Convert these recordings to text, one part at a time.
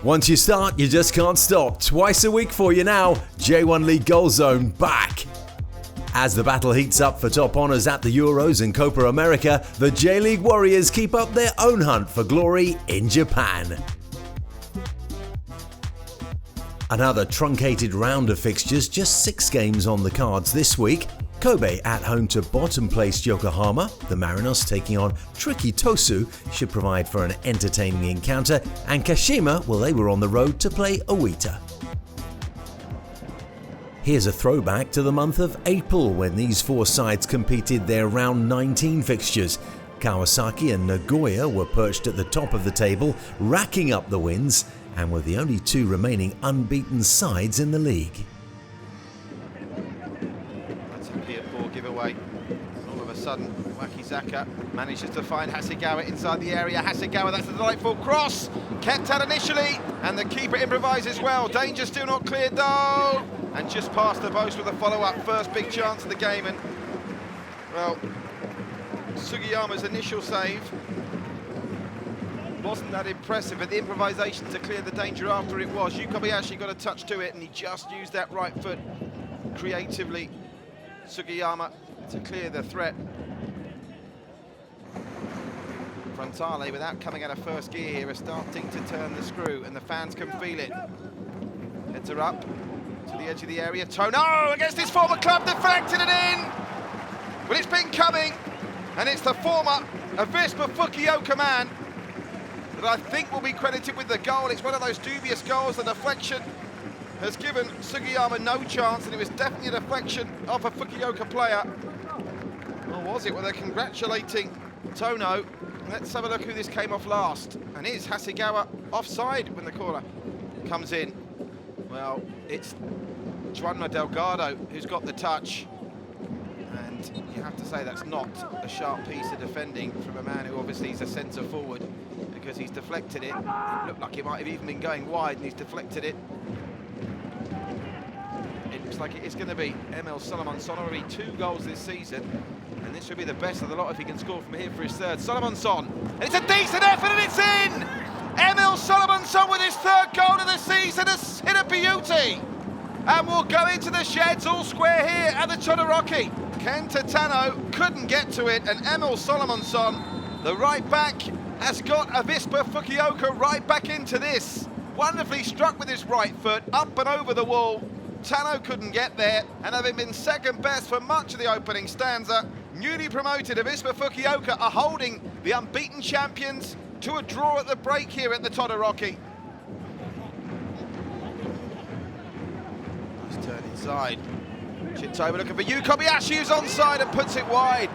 Once you start, you just can't stop. Twice a week for you now, J1 League Goal Zone back. As the battle heats up for top honours at the Euros and Copa America, the J.League Warriors keep up their own hunt for glory in Japan. Another truncated round of fixtures, just 6 games on the cards this week. Kobe at home to bottom-placed Yokohama. The Marinos taking on tricky Tosu should provide for an entertaining encounter. And Kashima, well, they were on the road to play Owita. Here's a throwback to the month of April when these 4 sides competed their round 19 fixtures. Kawasaki and Nagoya were perched at the top of the table, racking up the wins, and were the only 2 remaining unbeaten sides in the league. Giveaway. All of a sudden, Wakizaka manages to find Hasegawa inside the area. Hasegawa, that's a delightful cross. Kept out initially, and the keeper improvises well. Danger still not cleared though. And just past the post with a follow-up. First big chance of the game. And, well, Sugiyama's initial save wasn't that impressive, but the improvisation to clear the danger after it was. Yukobayashi got a touch to it, and he just used that right foot creatively. Sugiyama to clear the threat. Frontale, without coming out of first gear here, are starting to turn the screw, and the fans can feel it. Heads are up to the edge of the area. Tono against his former club, deflected it in. Well, it's been coming, and it's the former Avispa Fukuoka man that I think will be credited with the goal. It's one of those dubious goals. The deflection has given Sugiyama no chance, and it was definitely a deflection of a Fukuoka player. Or was it? Well, they're congratulating Tono. Let's have a look who this came off last. And is Hasegawa offside when the corner comes in? Well, it's Juan Delgado who's got the touch. And you have to say that's not a sharp piece of defending from a man who obviously is a centre forward, because he's deflected it. It looked like it might have even been going wide, and he's deflected it. It looks like it is going to be Emil Solomon-son, already 2 goals this season, and this should be the best of the lot if he can score from here for his 3rd. Solomon-son, and it's a decent effort, and it's in! Emil Solomon-son with his 3rd goal of the season has hit a beauty, and will go into the sheds all square here at the Todoroki. Kenta Tano couldn't get to it, and Emil Solomon-son, the right back, has got Avispa Fukuoka right back into this. Wonderfully struck with his right foot, up and over the wall. Tano couldn't get there, and having been 2nd best for much of the opening stanza, newly promoted Avispa Fukuoka are holding the unbeaten champions to a draw at the break here at the Todoroki. Nice turn inside. Shintoba looking for Yu Kobayashi, who's onside and puts it wide.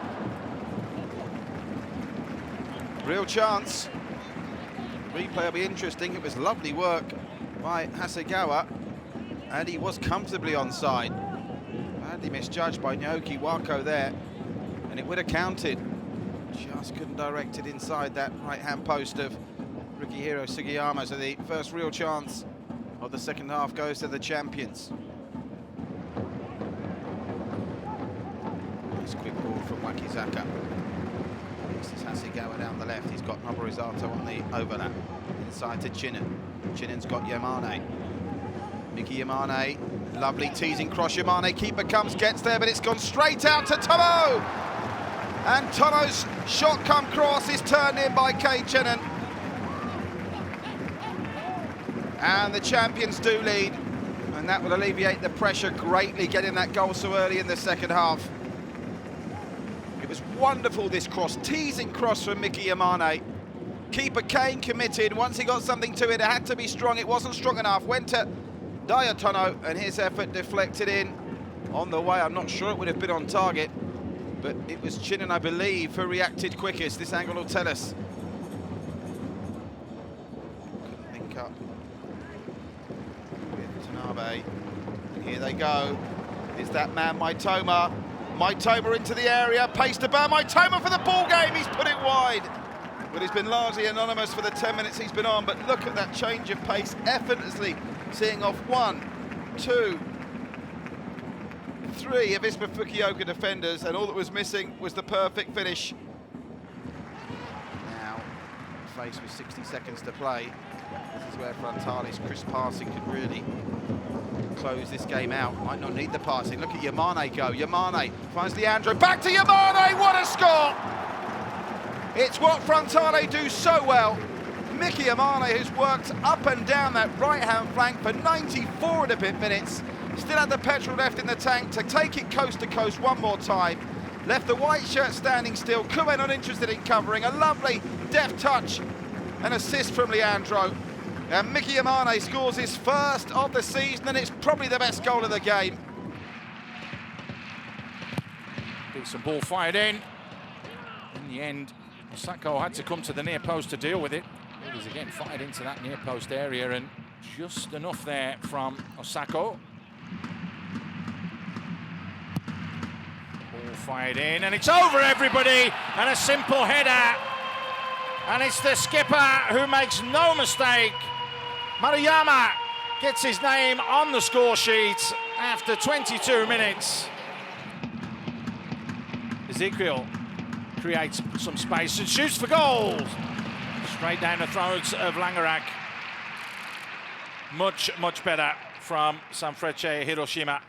Real chance. The replay will be interesting. It was lovely work by Hasegawa, and he was comfortably onside. Badly misjudged by Naoki Wako there, and it would have counted. Just couldn't direct it inside that right-hand post of Rikihiro Sugiyama, so the first real chance of the second half goes to the champions. Nice quick ball from Wakizaka. This is Hasegawa down the left. He's got Noborizato on the overlap. Inside to Chinen. Chinen's got Yamane. Miki Yamane, lovely teasing cross. Yamane, keeper comes, gets there, but it's gone straight out to Tomo! And Tomo's shot come cross is turned in by Kei Chinen. And the champions do lead, and that will alleviate the pressure greatly, getting that goal so early in the second half. It was wonderful, this cross, teasing cross from Miki Yamane. Keeper Kane committed. Once he got something to it, it had to be strong. It wasn't strong enough. Went to Daya Tono, and his effort deflected in on the way. I'm not sure it would have been on target, but it was Chinen, I believe, who reacted quickest. This angle will tell us. Couldn't link up with Tanabe. And here they go. Is that man Maitoma? Maitoma into the area, pace to burn. Maitoma for the ball game. He's put it wide. But he's been largely anonymous for the 10 minutes he's been on. But look at that change of pace, effortlessly seeing off 1, 2, 3 Avispa Fukuoka defenders, and all that was missing was the perfect finish. Now, face with 60 seconds to play. This is where Frontale's crisp passing could really close this game out. Might not need the passing. Look at Yamane go. Yamane finds Leandro. Back to Yamane. What a score! It's what Frontale do so well. Mickey Yamane has worked up and down that right-hand flank for 94 and a bit minutes. Still had the petrol left in the tank to take it coast to coast one more time. Left the white shirt standing still. Kume not interested in covering. A lovely deft touch. An assist from Leandro. And Mickey Yamane scores his first of the season, and it's probably the best goal of the game. Decent ball fired in. In the end, Osako had to come to the near post to deal with it. It was again fired into that near post area, and just enough there from Osako. Ball fired in, and it's over, everybody, and a simple header. And it's the skipper who makes no mistake. Maruyama gets his name on the score sheet after 22 minutes. Ezekiel creates some space and shoots for goal. Straight down the throats of Langerak. Much, much better from Sanfrecce Hiroshima.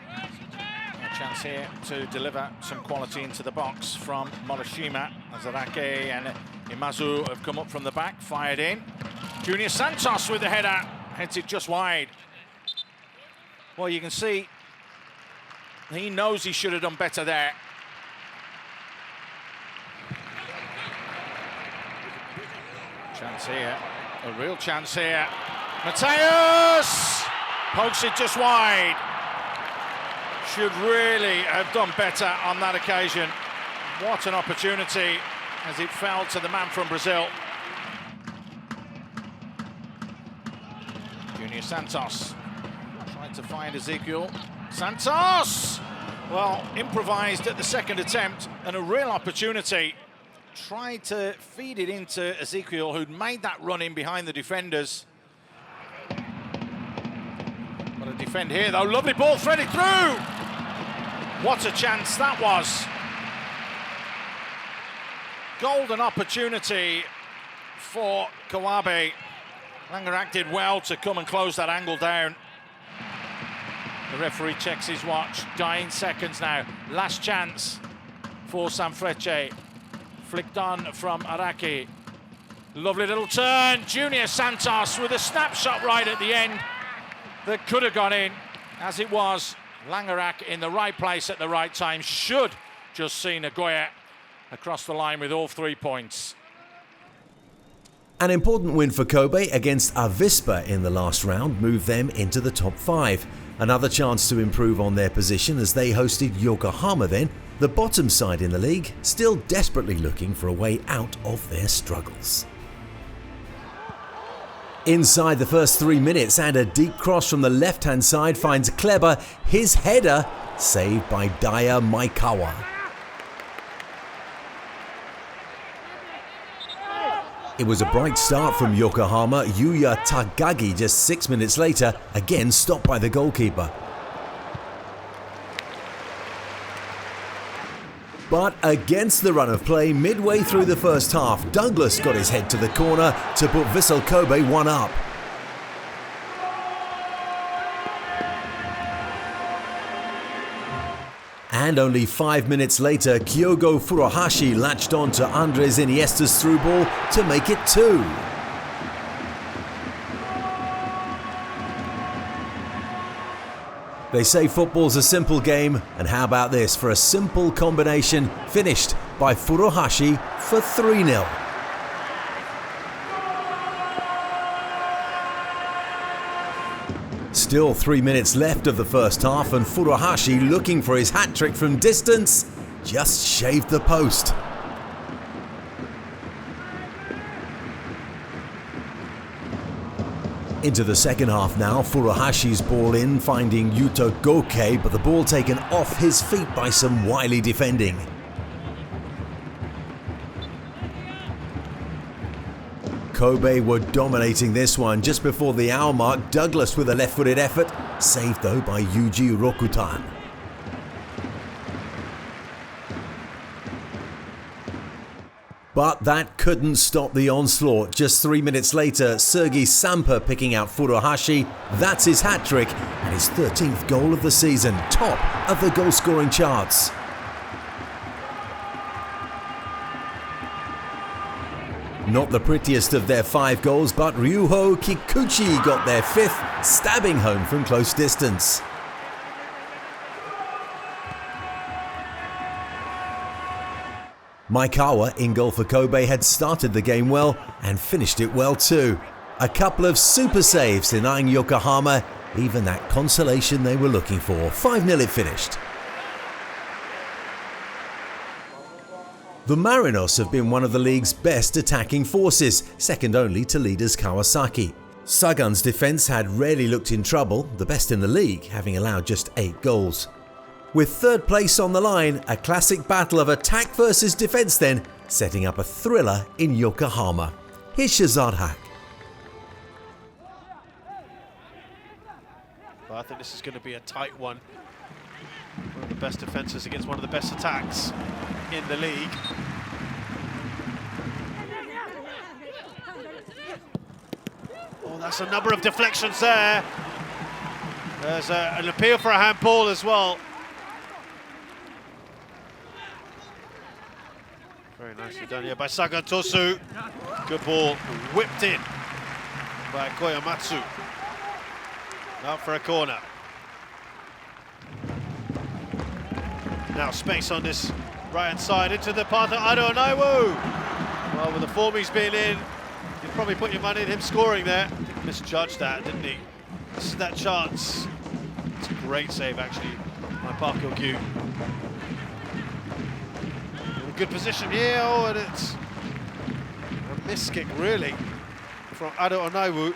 A chance here to deliver some quality into the box from Morishima. Azarake and Imazu have come up from the back, fired in. Junior Santos with the header, heads it just wide. Well, you can see he knows he should have done better there. Chance here, a real chance here. Mateus pokes it just wide. Should really have done better on that occasion. What an opportunity as it fell to the man from Brazil. Junior Santos tried to find Ezekiel. Santos! Well, improvised at the second attempt and a real opportunity. Tried to feed it into Ezekiel, who'd made that run in behind the defenders. What a defend here, though. Lovely ball threaded through. What a chance that was. Golden opportunity for Kawabe. Langerak did well to come and close that angle down. The referee checks his watch. Dying seconds now. Last chance for Sanfrecce. Flicked on from Araki. Lovely little turn. Junior Santos with a snapshot right at the end that could have gone in. As it was, Langerak in the right place at the right time. Should just see Nagoya across the line with all 3 points. An important win for Kobe against Avispa in the last round moved them into the top 5. Another chance to improve on their position as they hosted Yokohama then, the bottom side in the league, still desperately looking for a way out of their struggles. Inside the first 3 minutes, and a deep cross from the left-hand side finds Kleber, his header, saved by Daya Maikawa. It was a bright start from Yokohama. Yuya Tagagi just 6 minutes later, again stopped by the goalkeeper. But against the run of play, midway through the first half, Douglas got his head to the corner to put Vissel Kobe 1 up. And only 5 minutes later, Kyogo Furuhashi latched on to Andres Iniesta's through ball to make it 2. They say football's a simple game, and how about this for a simple combination finished by Furuhashi for 3-0. Still 3 minutes left of the first half, and Furuhashi, looking for his hat-trick from distance, just shaved the post. Into the second half now, Furuhashi's ball in, finding Yuto Goke, but the ball taken off his feet by some wily defending. Kobe were dominating this one. Just before the hour mark, Douglas with a left-footed effort, saved though by Yuji Rokutan. But that couldn't stop the onslaught. Just 3 minutes later, Sergei Sampa picking out Furuhashi. That's his hat-trick and his 13th goal of the season, top of the goal-scoring charts. Not the prettiest of their 5 goals, but Ryuho Kikuchi got their 5th, stabbing home from close distance. Maekawa in goal for Kobe had started the game well and finished it well too. A couple of super saves denying Yokohama even that consolation they were looking for. 5-0 it finished. The Marinos have been one of the league's best attacking forces, second only to leaders Kawasaki. Sagan's defence had rarely looked in trouble, the best in the league, having allowed just 8 goals. With third place on the line, a classic battle of attack versus defence then, setting up a thriller in Yokohama. Here's Shazad Haq. Well, I think this is going to be a tight one. One of the best defences against one of the best attacks in the league. Oh, that's a number of deflections there. There's an appeal for a handball as well. Very nicely done here by Sagan Tosu. Good ball, whipped in by Koyamatsu. Out for a corner. Now space on this right-hand side into the path of Ado Onaiwu. Well, with the form he's been in, you'd probably put your money in him scoring there. I think he misjudged that, didn't he? This is that chance. It's a great save, actually, by Park Hyo-kyu. In a good position here, oh, and it's a miss kick, really, from Ado Onaiwu.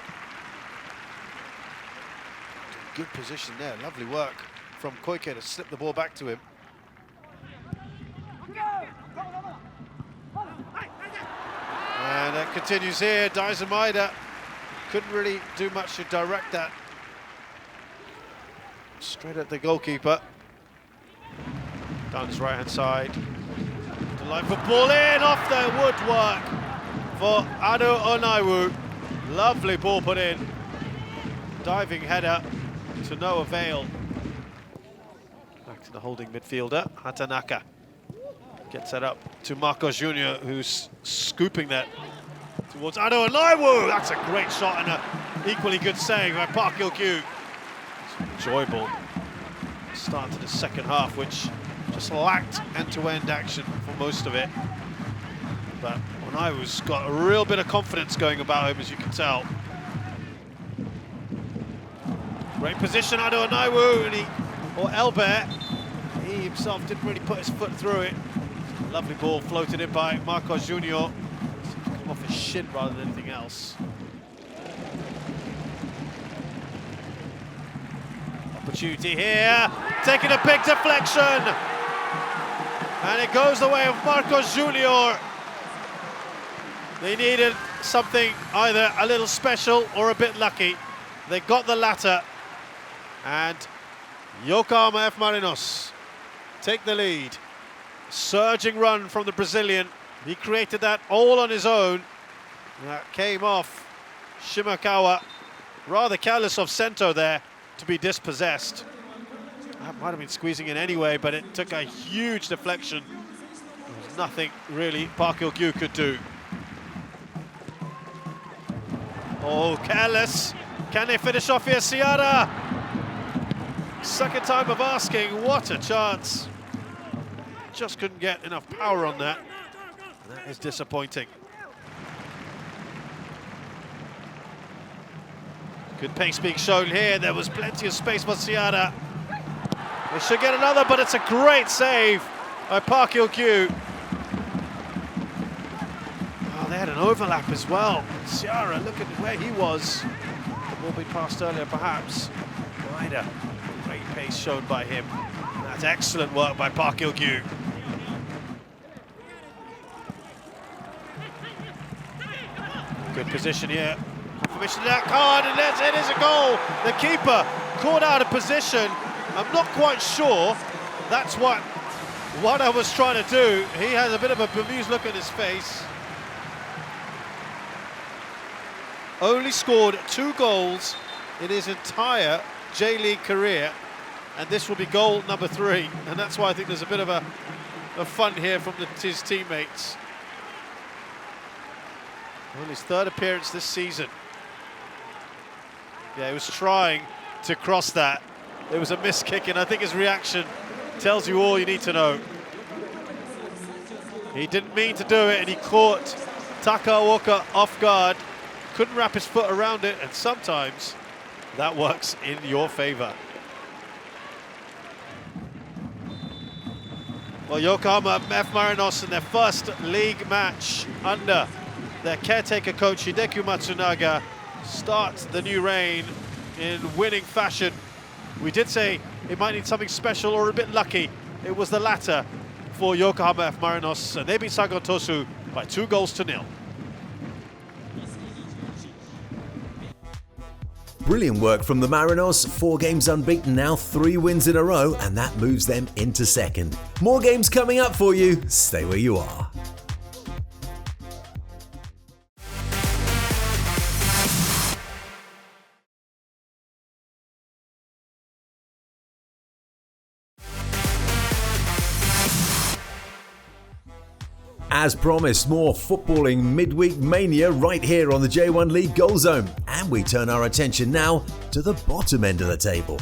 Good position there, lovely work from Koike to slip the ball back to him. And that continues here. Daisen Maeda couldn't really do much to direct that. Straight at the goalkeeper. Down his right-hand side. The line for ball in, off the woodwork for Ado Onaiwu. Lovely ball put in. Diving header to no avail. Back to the holding midfielder, Hatanaka. Gets that up to Marco Jr., who's scooping that towards Ado Onaiwu. That's a great shot and an equally good save by Park Hyo-kyu. Enjoyable start to the second half, which just lacked end-to-end action for most of it. But Onaiwu's got a real bit of confidence going about him, as you can tell. Great position, Ado Onaiwu, or Elbert. He himself didn't really put his foot through it. Lovely ball floated in by Marcos Jr. Come off his shin rather than anything else. Opportunity here, taking a big deflection. And it goes the way of Marcos Jr. They needed something either a little special or a bit lucky. They got the latter. And Yokohama F. Marinos take the lead. Surging run from the Brazilian. He created that all on his own. That came off Shimakawa. Rather careless of Sento there to be dispossessed. That might have been squeezing in anyway, but it took a huge deflection. There was nothing really Park Hyo-kyu could do. Oh, careless. Can they finish off here, Ciara? Second time of asking, what a chance. Just couldn't get enough power on that. That is disappointing. Good pace being shown here. There was plenty of space for Ciara. They should get another, but it's a great save by Park Hyo-kyu. Oh, they had an overlap as well. Ciara, look at where he was. The ball being passed earlier, perhaps. Wider. Great pace shown by him. That's excellent work by Park Hyo-kyu. Good position here. Confirmation of that card, and it is a goal. The keeper caught out of position. I'm not quite sure that's what I was trying to do. He has a bit of a bemused look on his face. only scored 2 goals in his entire J-League career, and this will be goal number 3, and that's why I think there's a bit of a fun here from his teammates. Well, his 3rd appearance this season. Yeah, he was trying to cross that. It was a missed kick, and I think his reaction tells you all you need to know. He didn't mean to do it, and he caught Takaoka off guard. Couldn't wrap his foot around it, and sometimes that works in your favor. Well, Yokohama F. Marinos in their first league match under their caretaker coach Hideki Matsunaga start the new reign in winning fashion. We did say it might need something special or a bit lucky. It was the latter for Yokohama F. Marinos, and they beat Sagon Tosu by 2-0. Brilliant work from the Marinos, 4 games unbeaten now, 3 wins in a row, and that moves them into second. More games coming up for you, stay where you are. As promised, more footballing midweek mania right here on the J1 League Goal Zone. And we turn our attention now to the bottom end of the table.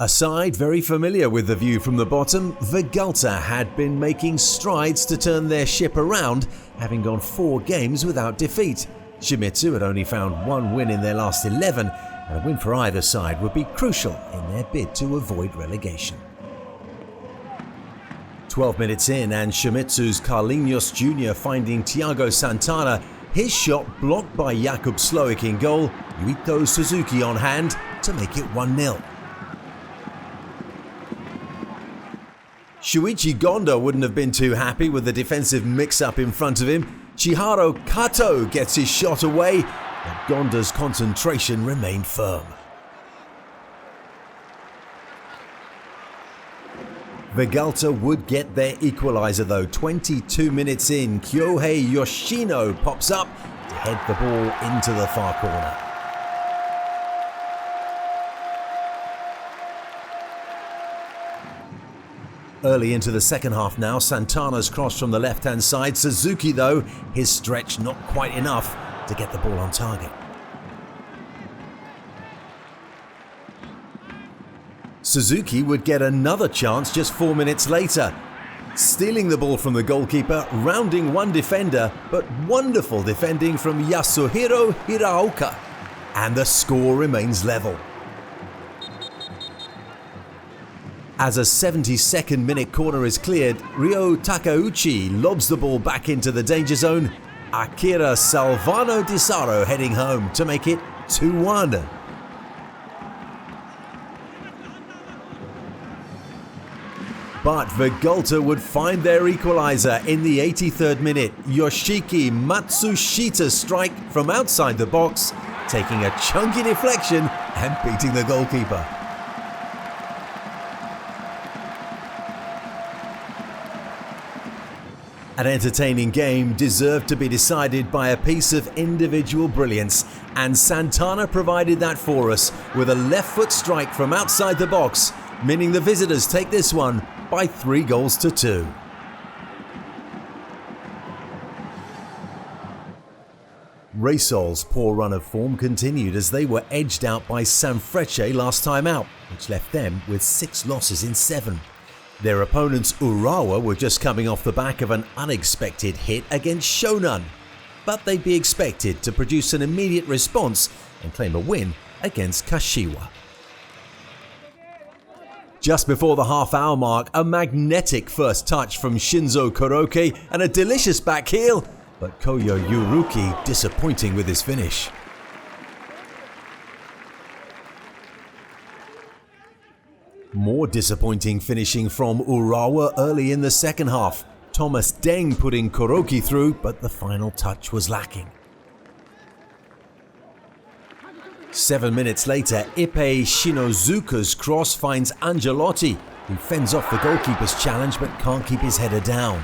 A side very familiar with the view from the bottom, Vegalta had been making strides to turn their ship around, having gone 4 games without defeat. Shimizu had only found 1 win in their last 11, and a win for either side would be crucial in their bid to avoid relegation. 12 minutes in, and Shimizu's Carlinhos Jr. finding Thiago Santana, his shot blocked by Jakub Sloik in goal, Yuito Suzuki on hand to make it 1-0. Shuichi Gonda wouldn't have been too happy with the defensive mix-up in front of him. Chihiro Kato gets his shot away, but Gonda's concentration remained firm. Vegalta would get their equaliser though. 22 minutes in, Kyohei Yoshino pops up to head the ball into the far corner. Early into the second half now, Santana's cross from the left-hand side. Suzuki though, his stretch not quite enough to get the ball on target. Suzuki would get another chance just 4 minutes later, stealing the ball from the goalkeeper, rounding one defender, but wonderful defending from Yasuhiro Hiraoka, and the score remains level. As a 72nd minute corner is cleared, Ryo Takeuchi lobs the ball back into the danger zone. Akira Salvano Di Saro heading home to make it 2-1. But Vegalta would find their equaliser in the 83rd minute. Yoshiki Matsushita's strike from outside the box, taking a chunky deflection and beating the goalkeeper. An entertaining game deserved to be decided by a piece of individual brilliance, and Santana provided that for us with a left foot strike from outside the box, meaning the visitors take this one by 3-2. Vissel's poor run of form continued as they were edged out by Sanfrecce last time out, which left them with 6 losses in 7. Their opponents Urawa were just coming off the back of an unexpected hit against Shonan, but they'd be expected to produce an immediate response and claim a win against Kashiwa. Just before the half-hour mark, a magnetic first touch from Shinzo Koroke and a delicious back heel, but Koyo Yuruki disappointing with his finish. More disappointing finishing from Urawa early in the second half. Thomas Deng putting Koroki through, but the final touch was lacking. 7 minutes later, Ippei Shinozuka's cross finds Angelotti, who fends off the goalkeeper's challenge but can't keep his header down.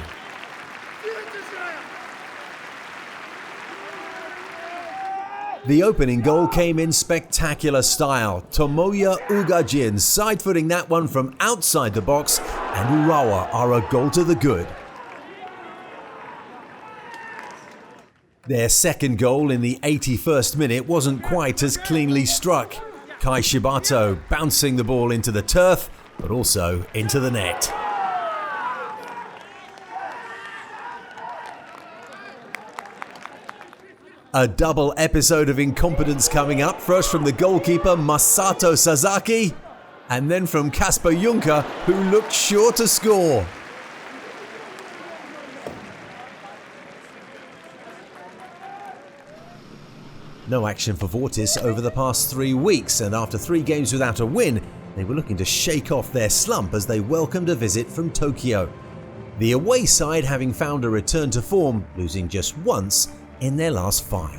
The opening goal came in spectacular style. Tomoya Ugajin side-footing that one from outside the box, and Urawa are a goal to the good. Their second goal in the 81st minute wasn't quite as cleanly struck. Kai Shibato bouncing the ball into the turf, but also into the net. A double episode of incompetence coming up, first from the goalkeeper Masato Sasaki, and then from Kasper Juncker, who looked sure to score. No action for Vortis over the past 3 weeks, and after 3 games without a win, they were looking to shake off their slump as they welcomed a visit from Tokyo. The away side having found a return to form, losing just once in their last 5.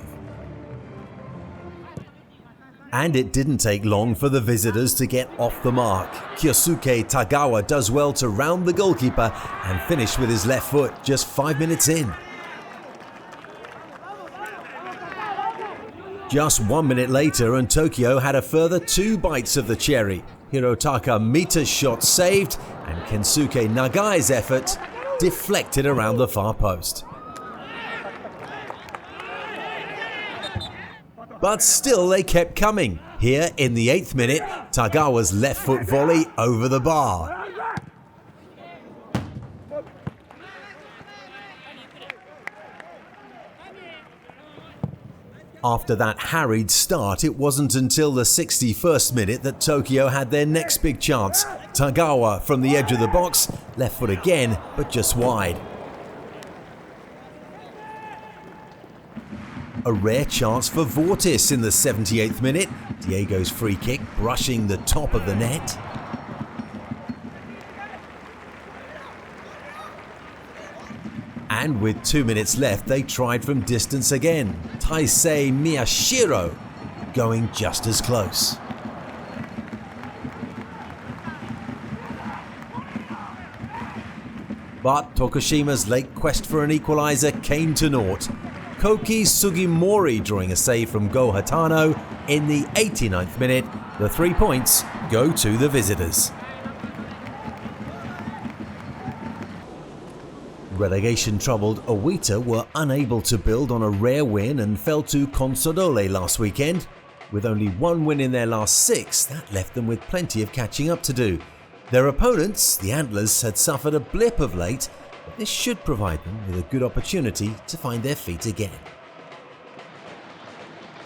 And it didn't take long for the visitors to get off the mark. Kyosuke Tagawa does well to round the goalkeeper and finish with his left foot just 5 minutes in. Just 1 minute later and Tokyo had a further 2 bites of the cherry. Hirotaka Mita's shot saved and Kensuke Nagai's effort deflected around the far post. But still they kept coming. Here in the 8th minute, Tagawa's left foot volley over the bar. After that harried start, it wasn't until the 61st minute that Tokyo had their next big chance. Tagawa from the edge of the box, left foot again, but just wide. A rare chance for Vortis in the 78th minute. Diego's free kick brushing the top of the net. And with 2 minutes left, they tried from distance again. Taisei Miyashiro going just as close. But Tokushima's late quest for an equaliser came to naught. Koki Sugimori drawing a save from Go Hatano in the 89th minute. The 3 points go to the visitors. Relegation-troubled Owita were unable to build on a rare win and fell to Consadole last weekend. With only 1 win in their last 6, that left them with plenty of catching up to do. Their opponents, the Antlers, had suffered a blip of late, but this should provide them with a good opportunity to find their feet again.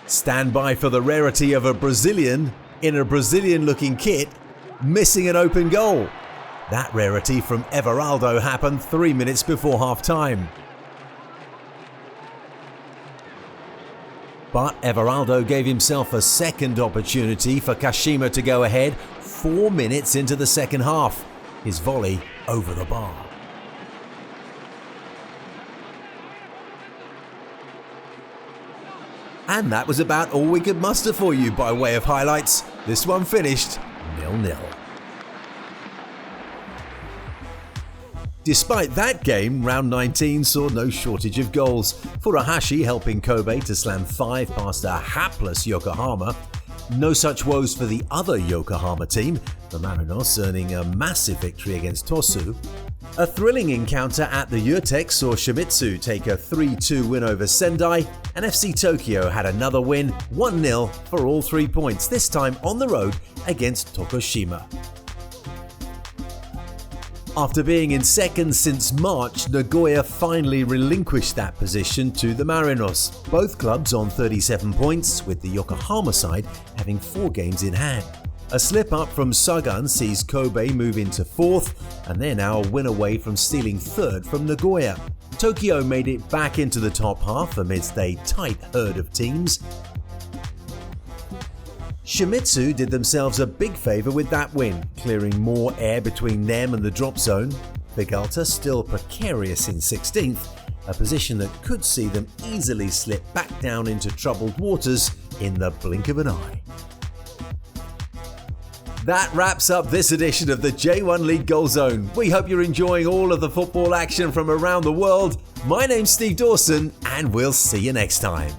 Stand by for the rarity of a Brazilian in a Brazilian-looking kit missing an open goal. That rarity from Everaldo happened 3 minutes before half-time. But Everaldo gave himself a second opportunity for Kashima to go ahead 4 minutes into the second half. His volley over the bar. And that was about all we could muster for you by way of highlights. This one finished 0-0. Despite that game, round 19 saw no shortage of goals. Furuhashi helping Kobe to slam 5 past a hapless Yokohama. No such woes for the other Yokohama team, the Marinos earning a massive victory against Tosu. A thrilling encounter at the Urtex saw Shimizu take a 3-2 win over Sendai, and FC Tokyo had another win, 1-0 for all 3 points, this time on the road against Tokushima. After being in second since March, Nagoya finally relinquished that position to the Marinos. Both clubs on 37 points, with the Yokohama side having 4 games in hand. A slip-up from Sagan sees Kobe move into 4th, and they're now a win away from stealing 3rd from Nagoya. Tokyo made it back into the top half amidst a tight herd of teams. Shimizu did themselves a big favour with that win, clearing more air between them and the drop zone. Vegalta still precarious in 16th, a position that could see them easily slip back down into troubled waters in the blink of an eye. That wraps up this edition of the J1 League Goal Zone. We hope you're enjoying all of the football action from around the world. My name's Steve Dawson, and we'll see you next time.